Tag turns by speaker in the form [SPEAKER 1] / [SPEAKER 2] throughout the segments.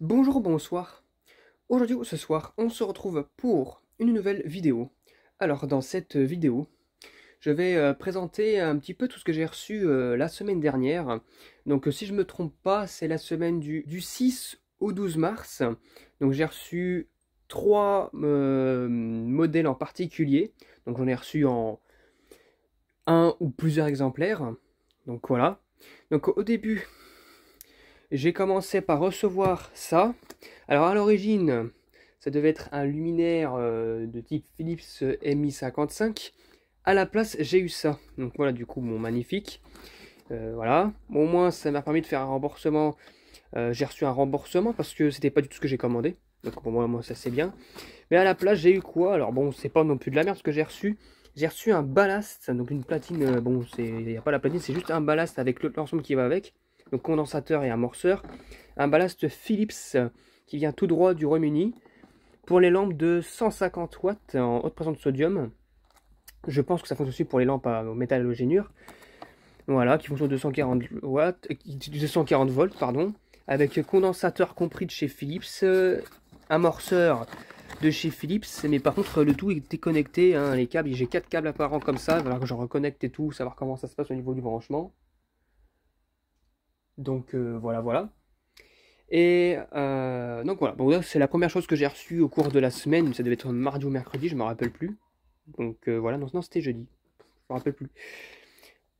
[SPEAKER 1] Bonjour, bonsoir. Aujourd'hui ou ce soir, on se retrouve pour une nouvelle vidéo. Alors, dans cette vidéo, je vais présenter un petit peu tout ce que j'ai reçu la semaine dernière. Donc, si je ne me trompe pas, c'est la semaine du 6 au 12 mars. Donc, j'ai reçu trois modèles en particulier. Donc, j'en ai reçu en un ou plusieurs exemplaires. Donc, voilà. Donc, au début, j'ai commencé par recevoir ça. Alors à l'origine, ça devait être un luminaire de type Philips MI55. À la place, j'ai eu ça. Donc voilà, du coup, bon, magnifique. Voilà. Bon, au moins, ça m'a permis de faire un remboursement. J'ai reçu un remboursement parce que c'était pas du tout ce que j'ai commandé. Donc pour moi, ça c'est bien. Mais à la place, j'ai eu quoi? Alors bon, c'est pas non plus de la merde ce que j'ai reçu. J'ai reçu un ballast, donc une platine. Bon, il n'y a pas la platine, c'est juste un ballast avec l'ensemble qui va avec. Donc condensateur et amorceur. Un ballast Philips qui vient tout droit du Royaume-Uni pour les lampes de 150 watts en haute pression de sodium. Je pense que ça fonctionne aussi pour les lampes à métal halogénure. Voilà, qui fonctionnent 240 watts, 240 volts, pardon, avec condensateur compris de chez Philips, amorceur de chez Philips, mais par contre le tout était connecté, hein, les câbles, j'ai 4 câbles apparents comme ça, il va falloir que je reconnecte et tout, savoir comment ça se passe au niveau du branchement. Donc voilà. Et donc voilà, bon, c'est la première chose que j'ai reçue au cours de la semaine, ça devait être mardi ou mercredi, je me rappelle plus. Donc voilà, non c'était jeudi, je me rappelle plus.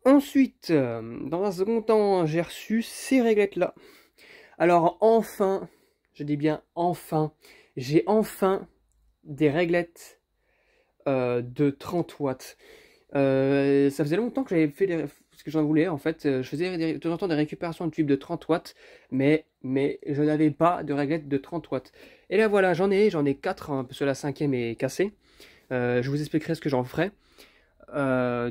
[SPEAKER 1] Ensuite, dans un second temps, j'ai reçu ces réglettes-là. Alors enfin, je dis bien enfin, j'ai enfin des réglettes de 30 watts. Ça faisait longtemps que j'avais fait ce que j'en voulais en fait. Je faisais de temps en temps des récupérations de tubes de 30 watts, mais je n'avais pas de réglette de 30 watts. Et là voilà, j'en ai 4, hein, parce que la cinquième est cassée. Je vous expliquerai ce que j'en ferai.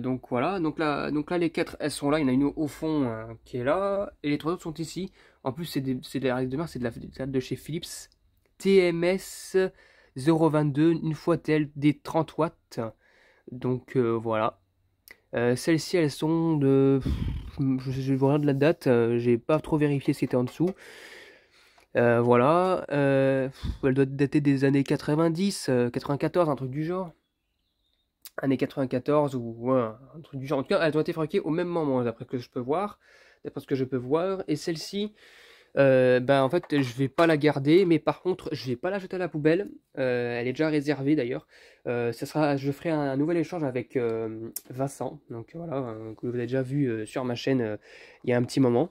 [SPEAKER 1] Donc voilà, donc là les 4 elles sont là, il y en a une au fond qui est là, et les 3 autres sont ici. En plus c'est des règles de marque, c'est de chez Philips TMS 022, une fois telle des 30 watts. Donc voilà. Celles-ci elles sont de... Je vois rien de la date, j'ai pas trop vérifié ce qui était en dessous. Voilà, elle doit dater des années 90, 94, un truc du genre. Années 94 ou ouais, un truc du genre. En tout cas, elles ont été fabriquées au même moment, d'après ce que je peux voir. D'après ce que je peux voir. Et celle-ci, ben en fait, je vais pas la garder, mais par contre, je vais pas la jeter à la poubelle. Elle est déjà réservée d'ailleurs. Je ferai un nouvel échange avec Vincent. Donc voilà, que vous avez déjà vu sur ma chaîne il y a un petit moment.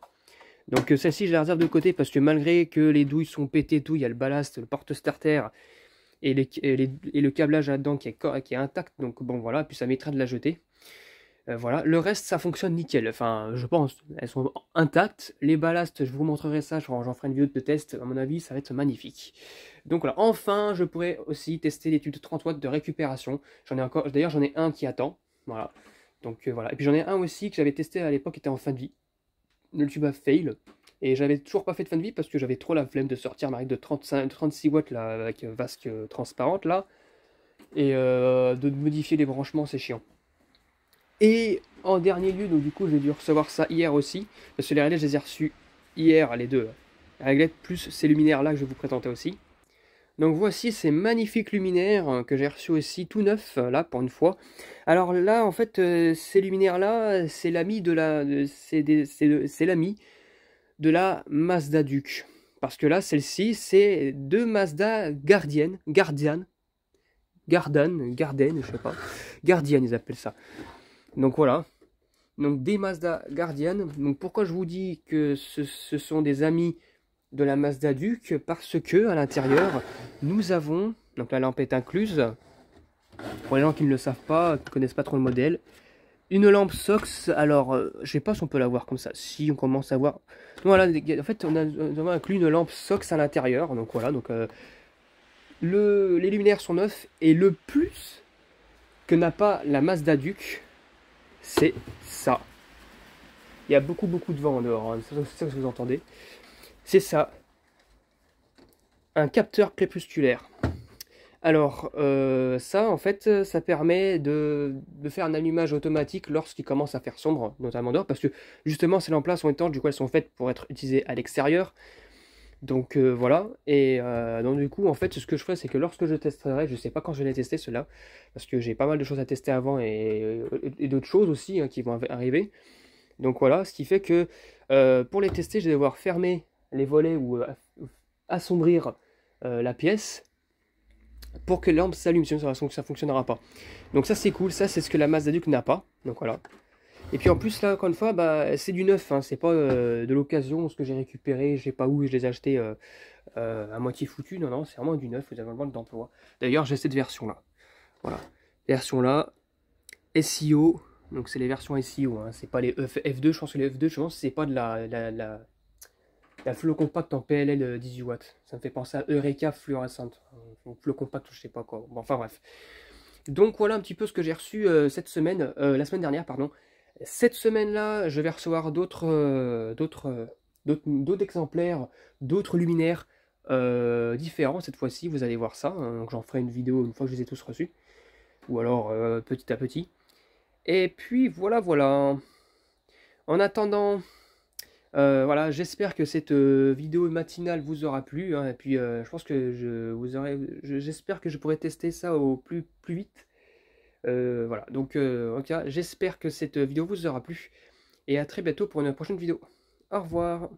[SPEAKER 1] Donc celle-ci, je la réserve de côté parce que malgré que les douilles sont pétées, tout, il y a le ballast, le porte-starter et le câblage là-dedans qui est intact, donc bon voilà, puis ça m'évitera de la jeter. Voilà, le reste ça fonctionne nickel, enfin je pense, elles sont intactes. Les ballasts, je vous montrerai ça, j'en ferai une vidéo de test, à mon avis ça va être magnifique. Donc voilà, enfin je pourrais aussi tester les tubes de 30 watts de récupération. J'en ai encore, d'ailleurs j'en ai un qui attend, voilà. Donc voilà, et puis j'en ai un aussi que j'avais testé à l'époque qui était en fin de vie. Le tube a fail. Et j'avais toujours pas fait de fin de vie parce que j'avais trop la flemme de sortir ma règle de 36 watts là, avec vasque transparente là. Et de modifier les branchements, c'est chiant. Et en dernier lieu, donc du coup, j'ai dû recevoir ça hier aussi. Parce que les réglettes, je les ai reçus hier, les deux. Les réglettes plus ces luminaires là que je vais vous présenter aussi. Donc voici ces magnifiques luminaires que j'ai reçus aussi tout neufs là pour une fois. Alors là en fait ces luminaires là c'est l'ami de la c'est l'ami de la Mazda Duke. Parce que là, celle-ci, c'est deux Mazda Garden, je sais pas. Guardian, ils appellent ça. Donc voilà. Donc des Mazda Guardian. Donc pourquoi je vous dis que ce sont des amis de la Mazda Duke? Parce que à l'intérieur, nous avons, donc la lampe est incluse, pour les gens qui ne le savent pas, qui ne connaissent pas trop le modèle, une lampe SOX. Alors, je sais pas si on peut la voir comme ça. Si on commence à voir. Voilà, en fait, nous avons inclus une lampe SOX à l'intérieur. Donc voilà, donc les luminaires sont neufs. Et le plus que n'a pas la Mazda Duke, c'est ça. Il y a beaucoup de vent en dehors, hein, c'est ça que vous entendez. C'est ça. Un capteur crépusculaire. Alors, ça, en fait, ça permet de faire un allumage automatique lorsqu'il commence à faire sombre, notamment dehors, parce que justement, ces lampes-là sont étanches, du coup, elles sont faites pour être utilisées à l'extérieur. Donc voilà, et donc du coup en fait ce que je ferai c'est que lorsque je testerai, je sais pas quand je vais les tester ceux-là, parce que j'ai pas mal de choses à tester avant et d'autres choses aussi hein, qui vont arriver. Donc voilà, ce qui fait que pour les tester je vais devoir fermer les volets ou assombrir la pièce pour que les lampes s'allument, sinon ça fonctionnera pas. Donc ça c'est cool, ça c'est ce que la Mazda Duke n'a pas, donc voilà. Et puis en plus là encore une fois bah, c'est du neuf, hein, c'est pas de l'occasion, ce que j'ai récupéré, je sais pas où je les ai achetés à moitié foutu, non, non, c'est vraiment du neuf, vous avez le mode d'emploi. D'ailleurs, j'ai cette version-là. Voilà. Version-là, SEO, donc c'est les versions SEO, hein. C'est pas les F2, je pense que les F2, je pense c'est pas de la flow compact en PLL 18 watts. Ça me fait penser à Eureka fluorescente, ou flow compact, je sais pas quoi. Bon, enfin bref. Donc voilà un petit peu ce que j'ai reçu cette semaine, la semaine dernière, pardon. Cette semaine-là, je vais recevoir d'autres exemplaires, d'autres luminaires différents cette fois-ci. Vous allez voir ça. Hein. Donc j'en ferai une vidéo une fois que je les ai tous reçus. Ou alors petit à petit. Et puis voilà, voilà. En attendant, voilà, j'espère que cette vidéo matinale vous aura plu. Hein. Et puis je pense que j'espère que je pourrai tester ça au plus vite. Voilà, donc en tout cas, j'espère que cette vidéo vous aura plu et à très bientôt pour une prochaine vidéo. Au revoir.